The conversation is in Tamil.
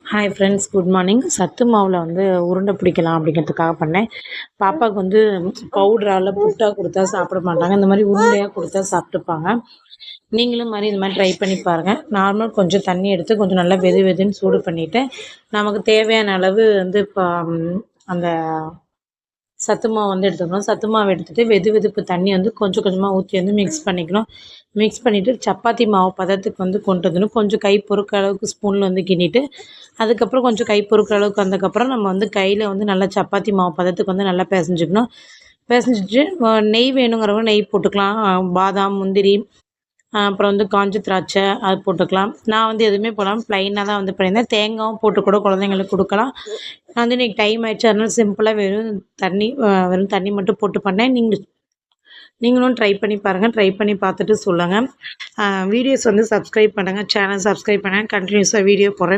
Hi friends, good morning. சத்து மாவில் உருண்டை பிடிக்கலாம் அப்படிங்கிறதுக்காக பண்ணேன். பாப்பாவுக்கு பவுடரால் புட்டாக கொடுத்தா சாப்பிட மாட்டாங்க. இந்த மாதிரி உருண்டையாக கொடுத்தா சாப்பிட்டுப்பாங்க. நீங்களும் இந்த மாதிரி ட்ரை பண்ணி பாருங்கள். நார்மல் கொஞ்சம் தண்ணி எடுத்து கொஞ்சம் நல்லா வெது வெதுன்னு சூடு பண்ணிவிட்டு நமக்கு தேவையான அளவு இப்போ அந்த சத்து மாவு எடுத்துக்கணும். சத்து மாவு எடுத்துகிட்டு வெது வெதுப்பு தண்ணி கொஞ்சம் கொஞ்சமாக ஊற்றி மிக்ஸ் பண்ணிக்கணும். மிக்ஸ் பண்ணிவிட்டு சப்பாத்தி மாவு பதத்துக்கு கொண்டு வந்துடணும். கொஞ்சம் கை பொறுக்கிற அளவுக்கு ஸ்பூனில் கிண்டிட்டு அதுக்கப்புறம் கொஞ்சம் கை பொறுக்கிற அளவுக்கு வந்ததுக்கப்புறம் நம்ம கையில் நல்லா சப்பாத்தி மாவு பதத்துக்கு நல்லா பிசைஞ்சிக்கணும். பிசைஞ்சிட்டு நெய் வேணுங்கிறவங்க நெய் போட்டுக்கலாம். பாதாம், முந்திரி, அப்புறம் காஞ்ச திராட்சை அது போட்டுக்கலாம். நான் எதுவுமே போடாமல் ப்ளைனாக தான் பண்ணியிருந்தேன். தேங்காயும் போட்டு கூட குழந்தைங்களுக்கு கொடுக்கலாம். நான் இன்றைக்கி டைம் ஆகிடுச்சு, அதனால் சிம்பிளாக வெறும் தண்ணி மட்டும் போட்டு பண்ணேன். நீங்களும் ட்ரை பண்ணி பாருங்கள். ட்ரை பண்ணி பார்த்துட்டு சொல்லுங்கள். வீடியோஸ் சப்ஸ்கிரைப் பண்ணுங்கள். சேனல் சப்ஸ்கிரைப் பண்ணுங்கள். கண்டினியூஸாக வீடியோ போடுறேன்.